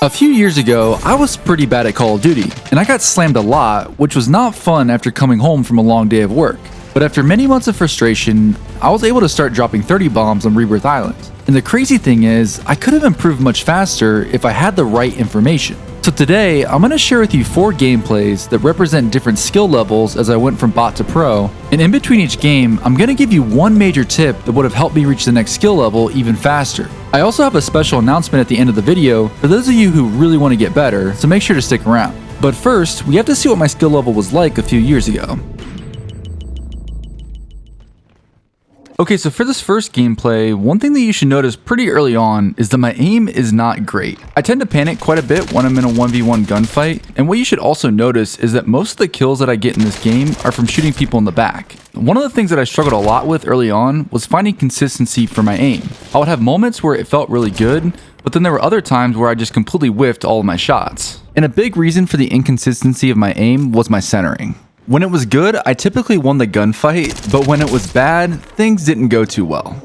A few years ago, I was pretty bad at Call of Duty, and I got slammed a lot, which was not fun after coming home from a long day of work. But after many months of frustration, I was able to start dropping 30 bombs on Rebirth Island. And the crazy thing is, I could have improved much faster if I had the right information. So today, I'm going to share with you 4 gameplays that represent different skill levels as I went from bot to pro, and in between each game, I'm going to give you one major tip that would have helped me reach the next skill level even faster. I also have a special announcement at the end of the video for those of you who really want to get better, so make sure to stick around. But first, we have to see what my skill level was like a few years ago. Okay, so for this first gameplay, one thing that you should notice pretty early on is that my aim is not great. I tend to panic quite a bit when I'm in a 1v1 gunfight, and what you should also notice is that most of the kills that I get in this game are from shooting people in the back. One of the things that I struggled a lot with early on was finding consistency for my aim. I would have moments where it felt really good, but then there were other times where I just completely whiffed all of my shots. And a big reason for the inconsistency of my aim was my centering. When it was good, I typically won the gunfight, but when it was bad, things didn't go too well.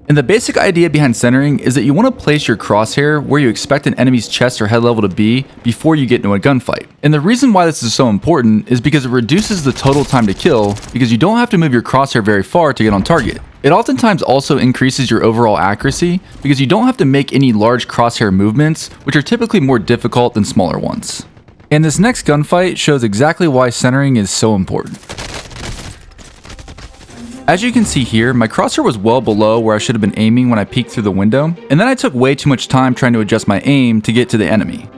And the basic idea behind centering is that you want to place your crosshair where you expect an enemy's chest or head level to be before you get into a gunfight. And the reason why this is so important is because it reduces the total time to kill, because you don't have to move your crosshair very far to get on target. It oftentimes also increases your overall accuracy because you don't have to make any large crosshair movements, which are typically more difficult than smaller ones. And this next gunfight shows exactly why centering is so important. As you can see here, my crosshair was well below where I should have been aiming when I peeked through the window, and then I took way too much time trying to adjust my aim to get to the enemy.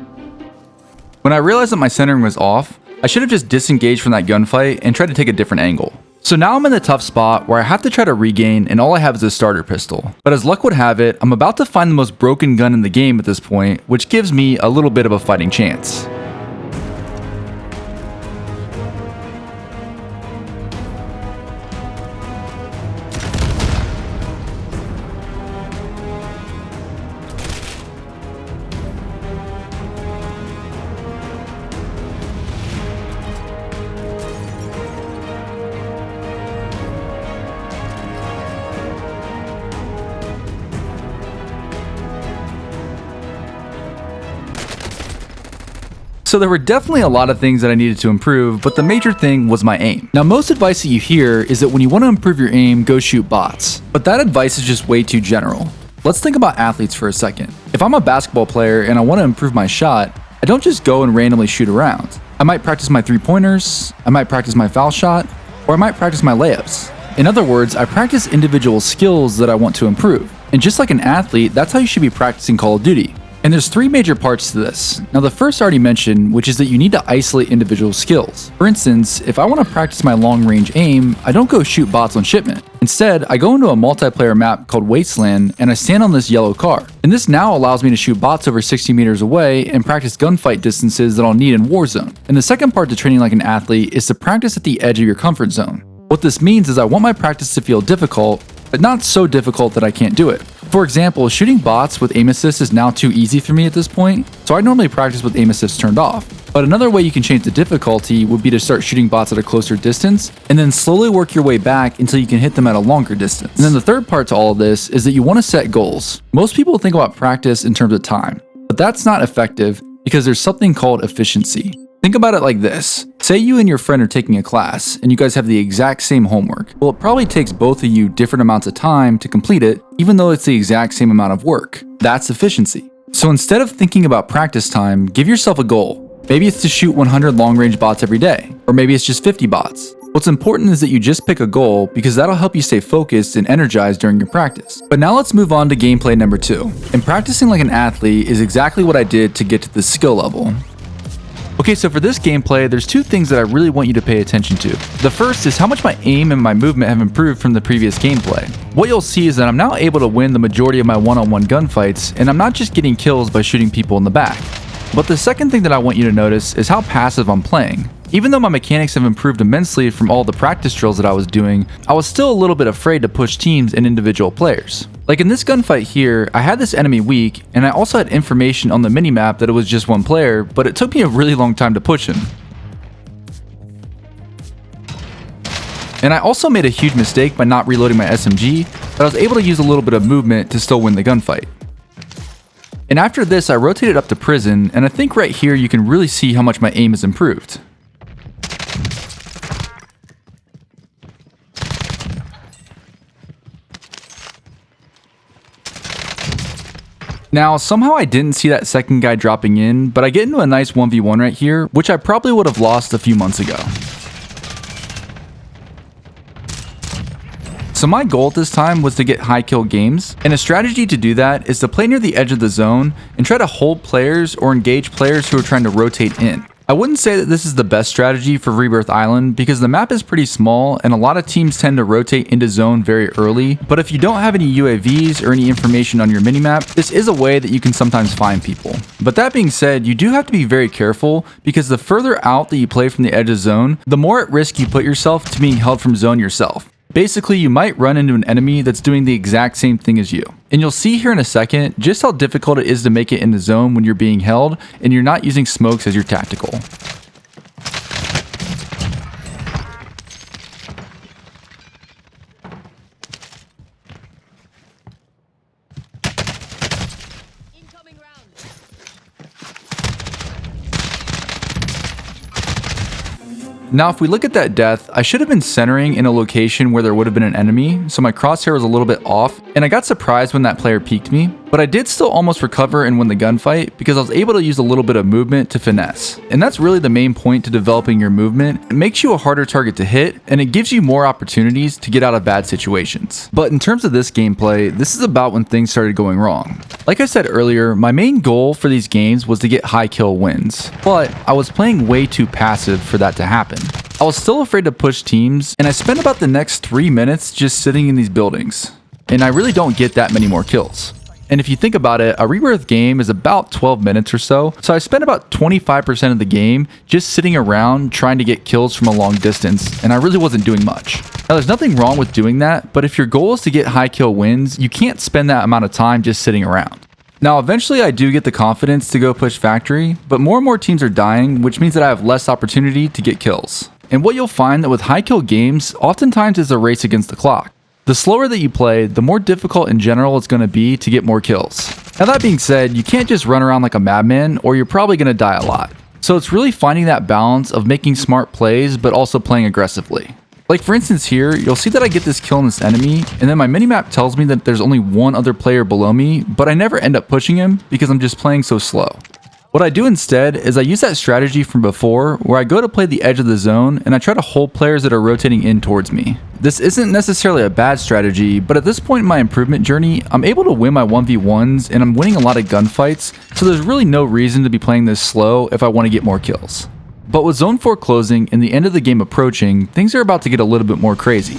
When I realized that my centering was off, I should have just disengaged from that gunfight and tried to take a different angle. So now I'm in the tough spot where I have to try to regain, and all I have is a starter pistol. But as luck would have it, I'm about to find the most broken gun in the game at this point, which gives me a little bit of a fighting chance. So there were definitely a lot of things that I needed to improve, but the major thing was my aim. Now, most advice that you hear is that when you want to improve your aim, go shoot bots. But that advice is just way too general. Let's think about athletes for a second. If I'm a basketball player and I want to improve my shot, I don't just go and randomly shoot around. I might practice my 3-pointers, I might practice my foul shot, or I might practice my layups. In other words, I practice individual skills that I want to improve. And just like an athlete, that's how you should be practicing Call of Duty. And there's 3 major parts to this. Now, the first I already mentioned, which is that you need to isolate individual skills. For instance, if I want to practice my long-range aim, I don't go shoot bots on shipment. Instead, I go into a multiplayer map called Wasteland, and I stand on this yellow car. And this now allows me to shoot bots over 60 meters away and practice gunfight distances that I'll need in Warzone. And the second part to training like an athlete is to practice at the edge of your comfort zone. What this means is I want my practice to feel difficult, but not so difficult that I can't do it. For example, shooting bots with aim assist is now too easy for me at this point, so I normally practice with aim assist turned off. But another way you can change the difficulty would be to start shooting bots at a closer distance, and then slowly work your way back until you can hit them at a longer distance. And then the third part to all of this is that you want to set goals. Most people think about practice in terms of time, but that's not effective because there's something called efficiency. Think about it like this. Say you and your friend are taking a class, and you guys have the exact same homework. Well, it probably takes both of you different amounts of time to complete it, even though it's the exact same amount of work. That's efficiency. So instead of thinking about practice time, give yourself a goal. Maybe it's to shoot 100 long-range bots every day, or maybe it's just 50 bots. What's important is that you just pick a goal because that'll help you stay focused and energized during your practice. But now let's move on to gameplay number 2. And practicing like an athlete is exactly what I did to get to this skill level. Okay, so for this gameplay, there's 2 things that I really want you to pay attention to. The first is how much my aim and my movement have improved from the previous gameplay. What you'll see is that I'm now able to win the majority of my one-on-one gunfights, and I'm not just getting kills by shooting people in the back. But the second thing that I want you to notice is how passive I'm playing. Even though my mechanics have improved immensely from all the practice drills that I was doing, I was still a little bit afraid to push teams and individual players. Like in this gunfight here, I had this enemy weak, and I also had information on the minimap that it was just one player, but it took me a really long time to push him. And I also made a huge mistake by not reloading my SMG, but I was able to use a little bit of movement to still win the gunfight. And after this, I rotated up to prison, and I think right here you can really see how much my aim has improved. Now, somehow I didn't see that second guy dropping in, but I get into a nice 1v1 right here, which I probably would have lost a few months ago. So my goal at this time was to get high kill games, and a strategy to do that is to play near the edge of the zone and try to hold players or engage players who are trying to rotate in. I wouldn't say that this is the best strategy for Rebirth Island because the map is pretty small and a lot of teams tend to rotate into zone very early, but if you don't have any UAVs or any information on your minimap, this is a way that you can sometimes find people. But that being said, you do have to be very careful because the further out that you play from the edge of zone, the more at risk you put yourself to being held from zone yourself. Basically, you might run into an enemy that's doing the exact same thing as you. And you'll see here in a second just how difficult it is to make it in the zone when you're being held and you're not using smokes as your tactical. Now if we look at that death, I should have been centering in a location where there would have been an enemy, so my crosshair was a little bit off, and I got surprised when that player peeked me, but I did still almost recover and win the gunfight because I was able to use a little bit of movement to finesse. And that's really the main point to developing your movement. It makes you a harder target to hit, and it gives you more opportunities to get out of bad situations. But in terms of this gameplay, this is about when things started going wrong. Like I said earlier, my main goal for these games was to get high kill wins, but I was playing way too passive for that to happen. I was still afraid to push teams, and I spent about the next 3 minutes just sitting in these buildings. And I really don't get that many more kills. And if you think about it, a Rebirth game is about 12 minutes or so I spent about 25% of the game just sitting around trying to get kills from a long distance, and I really wasn't doing much. Now there's nothing wrong with doing that, but if your goal is to get high kill wins, you can't spend that amount of time just sitting around. Now eventually I do get the confidence to go push factory, but more and more teams are dying, which means that I have less opportunity to get kills. And what you'll find that with high kill games, oftentimes is a race against the clock. The slower that you play, the more difficult in general it's going to be to get more kills. Now that being said, you can't just run around like a madman or you're probably going to die a lot. So it's really finding that balance of making smart plays but also playing aggressively. Like for instance here, you'll see that I get this kill on this enemy, and then my minimap tells me that there's only one other player below me, but I never end up pushing him because I'm just playing so slow. What I do instead is I use that strategy from before where I go to play the edge of the zone and I try to hold players that are rotating in towards me. This isn't necessarily a bad strategy, but at this point in my improvement journey, I'm able to win my 1v1s and I'm winning a lot of gunfights, so there's really no reason to be playing this slow if I want to get more kills. But with Zone 4 closing and the end of the game approaching, things are about to get a little bit more crazy.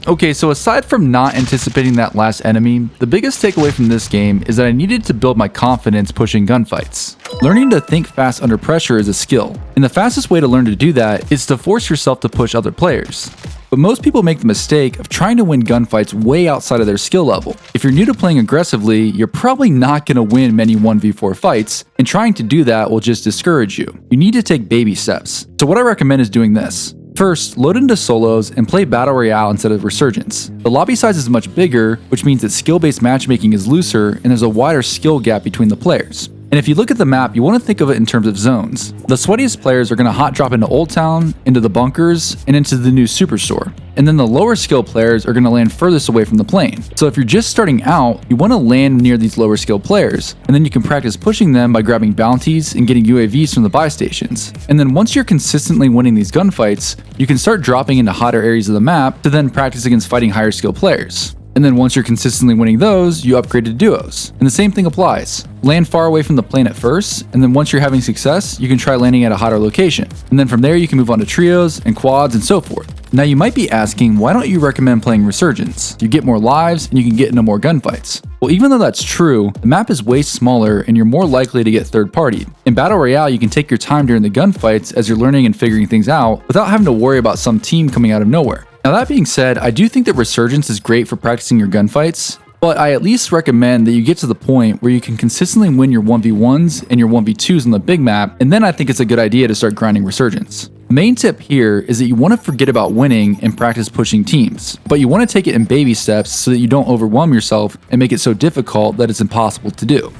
Okay, so aside from not anticipating that last enemy, the biggest takeaway from this game is that I needed to build my confidence pushing gunfights. Learning to think fast under pressure is a skill, and the fastest way to learn to do that is to force yourself to push other players. But most people make the mistake of trying to win gunfights way outside of their skill level. If you're new to playing aggressively, you're probably not going to win many 1v4 fights, and trying to do that will just discourage you. You need to take baby steps. So what I recommend is doing this. First, load into solos and play Battle Royale instead of Resurgence. The lobby size is much bigger, which means that skill-based matchmaking is looser and there's a wider skill gap between the players. And if you look at the map, you want to think of it in terms of zones. The sweatiest players are going to hot drop into Old Town, into the bunkers, and into the new Superstore. And then the lower skill players are going to land furthest away from the plane. So if you're just starting out, you want to land near these lower skill players, and then you can practice pushing them by grabbing bounties and getting UAVs from the buy stations. And then once you're consistently winning these gunfights, you can start dropping into hotter areas of the map to then practice against fighting higher skill players. And then once you're consistently winning those, you upgrade to duos. And the same thing applies. Land far away from the plane at first, and then once you're having success, you can try landing at a hotter location. And then from there you can move on to trios and quads and so forth. Now you might be asking, why don't you recommend playing Resurgence? You get more lives and you can get into more gunfights. Well, even though that's true, the map is way smaller and you're more likely to get third-partied. In Battle Royale, you can take your time during the gunfights as you're learning and figuring things out without having to worry about some team coming out of nowhere. Now that being said, I do think that Resurgence is great for practicing your gunfights, but I at least recommend that you get to the point where you can consistently win your 1v1s and your 1v2s on the big map, and then I think it's a good idea to start grinding Resurgence. The main tip here is that you want to forget about winning and practice pushing teams, but you want to take it in baby steps so that you don't overwhelm yourself and make it so difficult that it's impossible to do.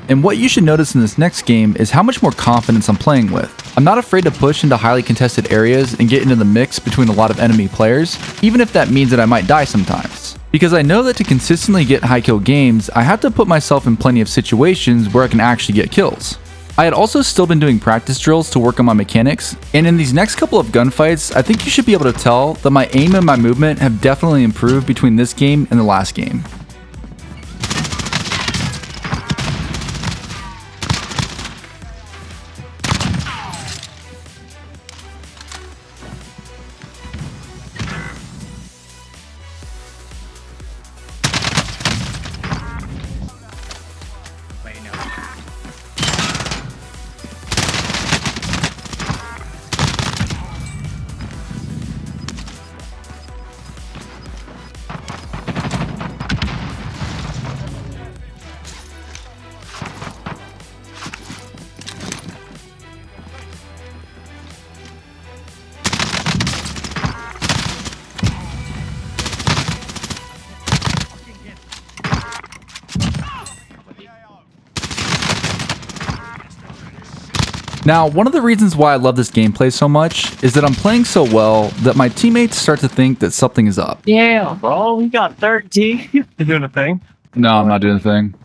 And what you should notice in this next game is how much more confidence I'm playing with. I'm not afraid to push into highly contested areas and get into the mix between a lot of enemy players, even if that means that I might die sometimes. Because I know that to consistently get high kill games, I have to put myself in plenty of situations where I can actually get kills. I had also still been doing practice drills to work on my mechanics, and in these next couple of gunfights, I think you should be able to tell that my aim and my movement have definitely improved between this game and the last game. Now, one of the reasons why I love this gameplay so much is that I'm playing so well that my teammates start to think that something is up. Yeah, bro, we got 13. You doing a thing? No, I'm not doing a thing.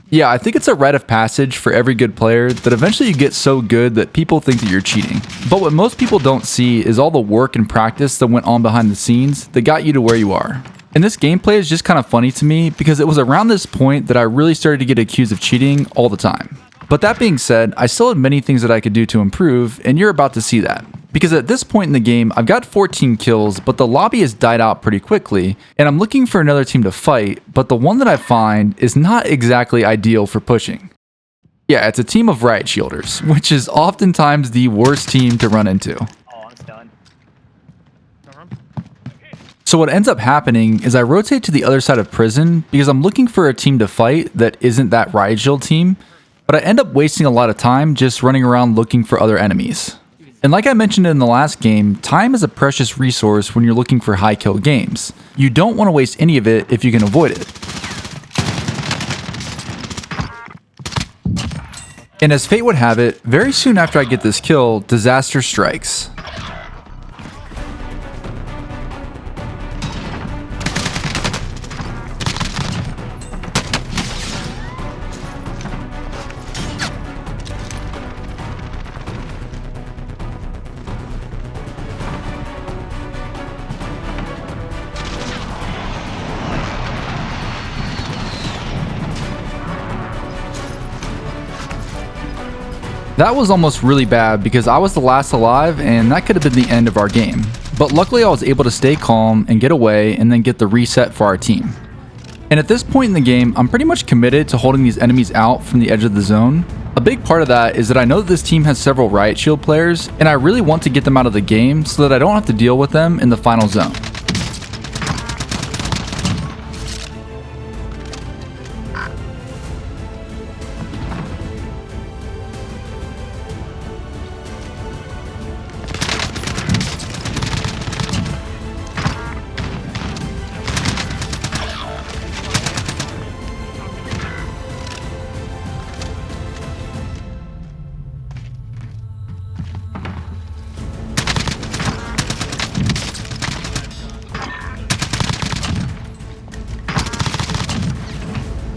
Yeah, I think it's a rite of passage for every good player that eventually you get so good that people think that you're cheating. But what most people don't see is all the work and practice that went on behind the scenes that got you to where you are. And this gameplay is just kind of funny to me because it was around this point that I really started to get accused of cheating all the time. But that being said, I still had many things that I could do to improve, and you're about to see that. Because at this point in the game, I've got 14 kills, but the lobby has died out pretty quickly, and I'm looking for another team to fight, but the one that I find is not exactly ideal for pushing. Yeah, it's a team of riot shielders, which is oftentimes the worst team to run into. Oh, it's done. So what ends up happening is I rotate to the other side of prison because I'm looking for a team to fight that isn't that riot shield team, but I end up wasting a lot of time just running around looking for other enemies. And like I mentioned in the last game, time is a precious resource when you're looking for high kill games. You don't want to waste any of it if you can avoid it. And as fate would have it, very soon after I get this kill, disaster strikes. That was almost really bad because I was the last alive and that could have been the end of our game. But luckily I was able to stay calm and get away and then get the reset for our team. And at this point in the game, I'm pretty much committed to holding these enemies out from the edge of the zone. A big part of that is that I know that this team has several riot shield players and I really want to get them out of the game so that I don't have to deal with them in the final zone.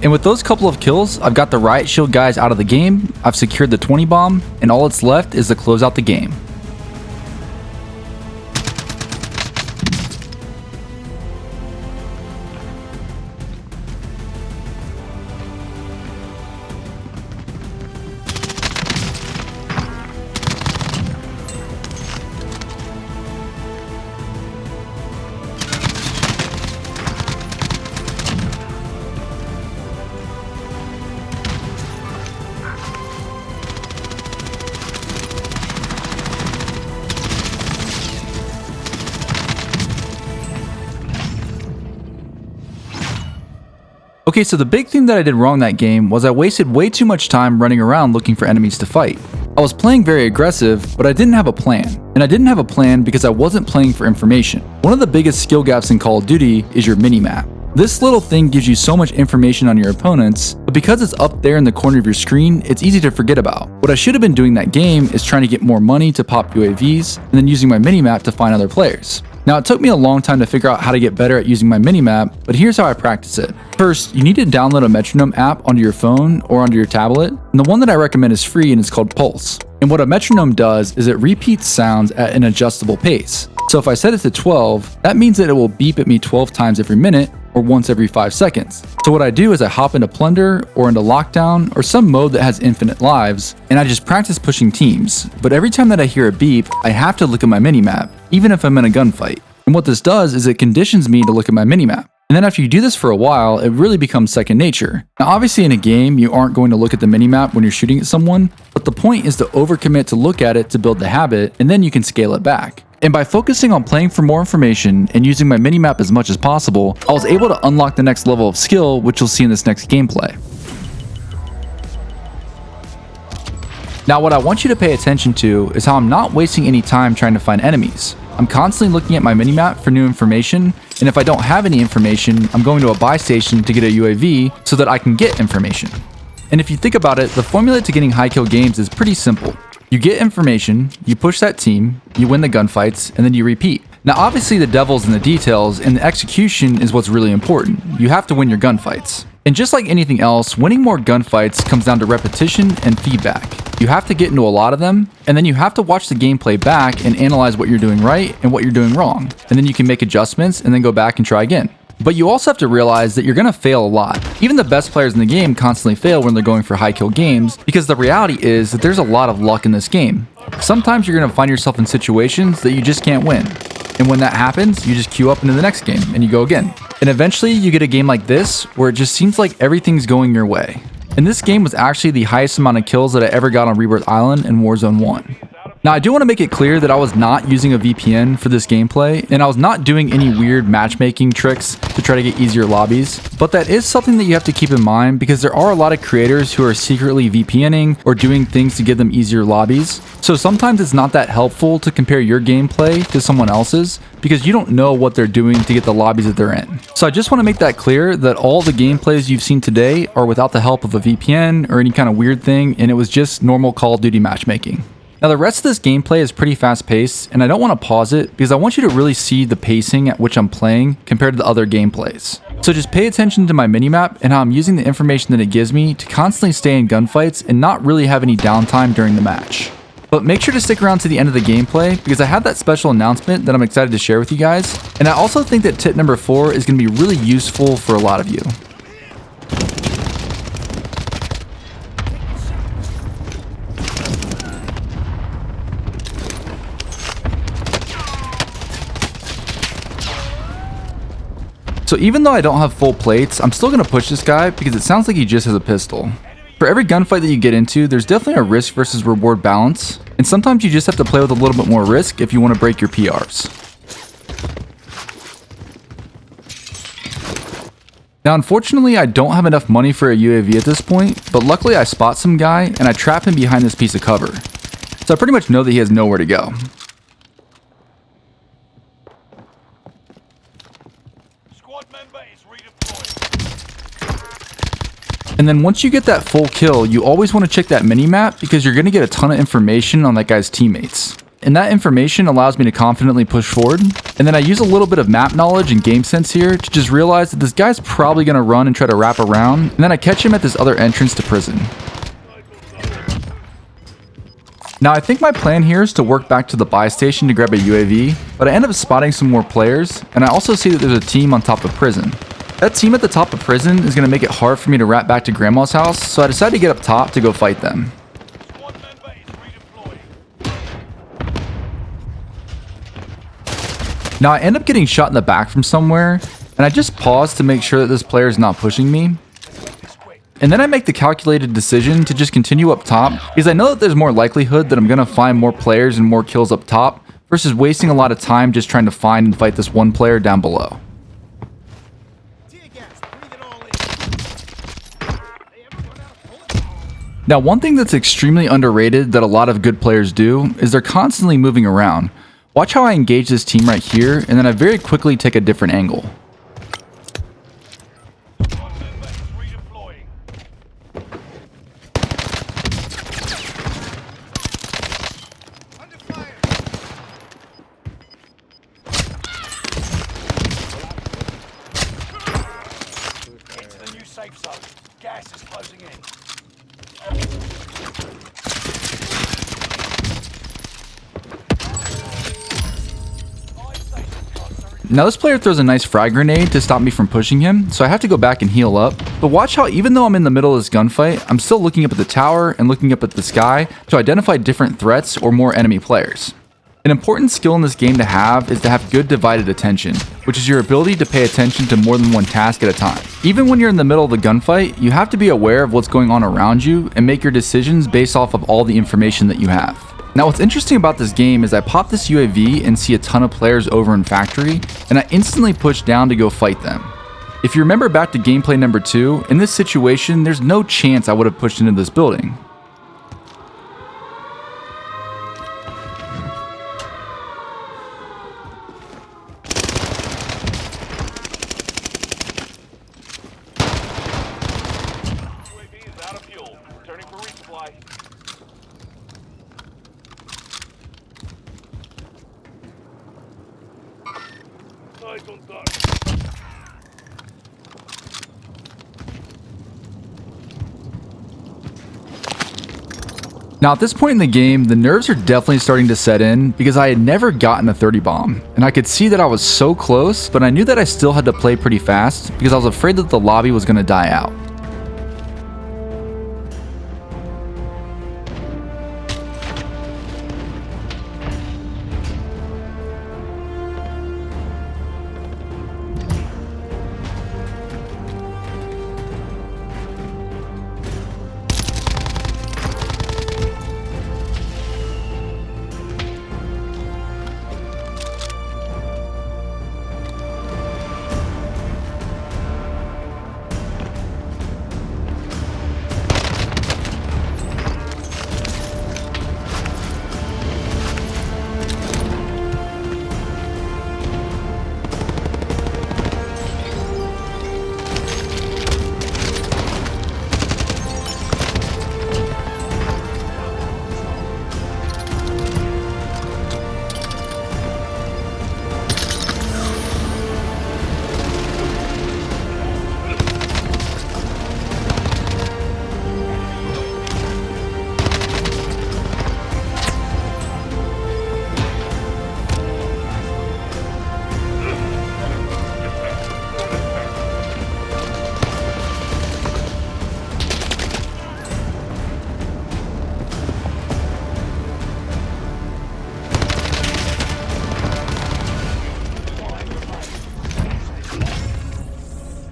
And with those couple of kills, I've got the riot shield guys out of the game, I've secured the 20 bomb, and all that's left is to close out the game. Okay, so the big thing that I did wrong that game was I wasted way too much time running around looking for enemies to fight. I was playing very aggressive, but I didn't have a plan. And I didn't have a plan because I wasn't playing for information. One of the biggest skill gaps in Call of Duty is your minimap. This little thing gives you so much information on your opponents, but because it's up there in the corner of your screen, it's easy to forget about. What I should have been doing that game is trying to get more money to pop UAVs, and then using my minimap to find other players. Now, it took me a long time to figure out how to get better at using my minimap, but here's how I practice it. First, you need to download a metronome app onto your phone or onto your tablet, and the one that I recommend is free and it's called Pulse. And what a metronome does is it repeats sounds at an adjustable pace. So if I set it to 12, that means that it will beep at me 12 times every minute, or once every 5 seconds. So what I do is I hop into Plunder or into Lockdown or some mode that has infinite lives, and I just practice pushing teams. But every time that I hear a beep, I have to look at my minimap, even if I'm in a gunfight. And what this does is it conditions me to look at my minimap. And then after you do this for a while, it really becomes second nature. Now obviously in a game, you aren't going to look at the minimap when you're shooting at someone, but the point is to overcommit to look at it to build the habit, and then you can scale it back. And by focusing on playing for more information and using my minimap as much as possible, I was able to unlock the next level of skill, which you'll see in this next gameplay. Now what I want you to pay attention to is how I'm not wasting any time trying to find enemies. I'm constantly looking at my minimap for new information, and if I don't have any information, I'm going to a buy station to get a UAV so that I can get information. And if you think about it, the formula to getting high kill games is pretty simple. You get information, you push that team, you win the gunfights, and then you repeat. Now obviously the devil's in the details, and the execution is what's really important. You have to win your gunfights. And just like anything else, winning more gunfights comes down to repetition and feedback. You have to get into a lot of them, and then you have to watch the gameplay back and analyze what you're doing right and what you're doing wrong. And then you can make adjustments and then go back and try again. But you also have to realize that you're going to fail a lot. Even the best players in the game constantly fail when they're going for high kill games, because the reality is that there's a lot of luck in this game. Sometimes you're going to find yourself in situations that you just can't win. And when that happens, you just queue up into the next game and you go again. And eventually you get a game like this where it just seems like everything's going your way. And this game was actually the highest amount of kills that I ever got on Rebirth Island in Warzone 1. Now I do want to make it clear that I was not using a VPN for this gameplay, and I was not doing any weird matchmaking tricks to try to get easier lobbies, but that is something that you have to keep in mind because there are a lot of creators who are secretly VPNing or doing things to give them easier lobbies. So sometimes it's not that helpful to compare your gameplay to someone else's because you don't know what they're doing to get the lobbies that they're in. So I just want to make that clear that all the gameplays you've seen today are without the help of a VPN or any kind of weird thing, and it was just normal Call of Duty matchmaking. Now the rest of this gameplay is pretty fast paced, and I don't want to pause it because I want you to really see the pacing at which I'm playing compared to the other gameplays. So just pay attention to my minimap and how I'm using the information that it gives me to constantly stay in gunfights and not really have any downtime during the match. But make sure to stick around to the end of the gameplay because I have that special announcement that I'm excited to share with you guys, and I also think that tip number 4 is going to be really useful for a lot of you. So even though I don't have full plates, I'm still going to push this guy because it sounds like he just has a pistol. For every gunfight that you get into, there's definitely a risk versus reward balance, and sometimes you just have to play with a little bit more risk if you want to break your PRs. Now unfortunately I don't have enough money for a UAV at this point, but luckily I spot some guy and I trap him behind this piece of cover. So I pretty much know that he has nowhere to go. And then once you get that full kill, you always want to check that mini-map because you're going to get a ton of information on that guy's teammates. And that information allows me to confidently push forward. And then I use a little bit of map knowledge and game sense here to just realize that this guy's probably going to run and try to wrap around. And then I catch him at this other entrance to prison. Now I think my plan here is to work back to the buy station to grab a UAV, but I end up spotting some more players, and I also see that there's a team on top of prison. That team at the top of prison is going to make it hard for me to wrap back to Grandma's house, so I decided to get up top to go fight them. Now I end up getting shot in the back from somewhere, and I just pause to make sure that this player is not pushing me. And then I make the calculated decision to just continue up top, because I know that there's more likelihood that I'm going to find more players and more kills up top, versus wasting a lot of time just trying to find and fight this one player down below. Now one thing that's extremely underrated that a lot of good players do is they're constantly moving around. Watch how I engage this team right here, and then I very quickly take a different angle. Gas is closing in. Now this player throws a nice frag grenade to stop me from pushing him, so I have to go back and heal up. But watch how even though I'm in the middle of this gunfight, I'm still looking up at the tower and looking up at the sky to identify different threats or more enemy players. An important skill in this game to have is to have good divided attention, which is your ability to pay attention to more than one task at a time. Even when you're in the middle of a gunfight, you have to be aware of what's going on around you and make your decisions based off of all the information that you have. Now what's interesting about this game is I pop this UAV and see a ton of players over in factory, and I instantly push down to go fight them. If you remember back to gameplay number 2, in this situation there's no chance I would have pushed into this building. Now at this point in the game, the nerves are definitely starting to set in because I had never gotten a 30 bomb, and I could see that I was so close, but I knew that I still had to play pretty fast because I was afraid that the lobby was going to die out.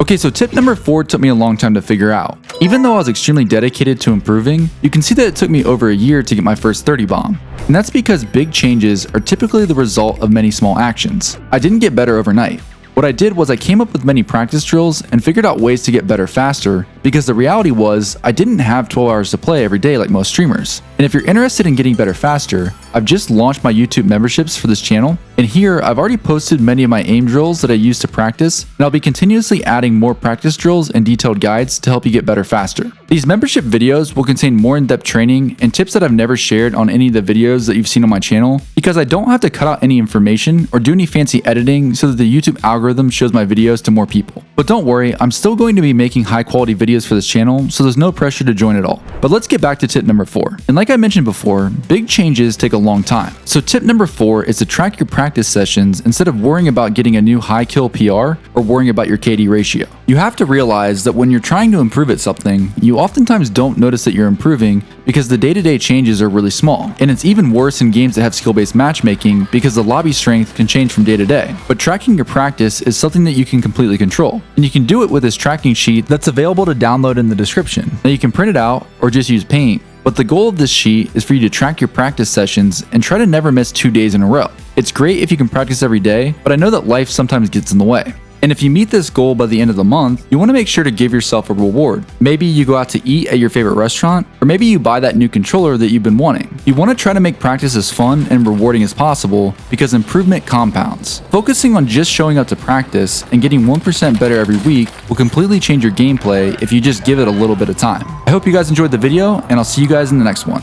Okay, so tip number 4 took me a long time to figure out. Even though I was extremely dedicated to improving, you can see that it took me over a year to get my first 30 bomb. And that's because big changes are typically the result of many small actions. I didn't get better overnight. What I did was I came up with many practice drills and figured out ways to get better faster, because the reality was I didn't have 12 hours to play every day like most streamers. And if you're interested in getting better faster, I've just launched my YouTube memberships for this channel, and here I've already posted many of my aim drills that I use to practice, and I'll be continuously adding more practice drills and detailed guides to help you get better faster. These membership videos will contain more in-depth training and tips that I've never shared on any of the videos that you've seen on my channel, because I don't have to cut out any information or do any fancy editing so that the YouTube algorithm shows my videos to more people. But don't worry, I'm still going to be making high quality videos for this channel, so there's no pressure to join at all. But let's get back to tip number 4. And like I mentioned before, big changes take a long time. So tip number 4 is to track your practice sessions instead of worrying about getting a new high kill PR or worrying about your KD ratio. You have to realize that when you're trying to improve at something, you oftentimes don't notice that you're improving because the day-to-day changes are really small. And it's even worse in games that have skill-based matchmaking because the lobby strength can change from day to day. But tracking your practice is something that you can completely control. And you can do it with this tracking sheet that's available to download in the description. Now you can print it out or just use Paint. But the goal of this sheet is for you to track your practice sessions and try to never miss 2 days in a row. It's great if you can practice every day, but I know that life sometimes gets in the way. And if you meet this goal by the end of the month, you want to make sure to give yourself a reward. Maybe you go out to eat at your favorite restaurant, or maybe you buy that new controller that you've been wanting. You want to try to make practice as fun and rewarding as possible because improvement compounds. Focusing on just showing up to practice and getting 1% better every week will completely change your gameplay if you just give it a little bit of time. I hope you guys enjoyed the video, and I'll see you guys in the next one.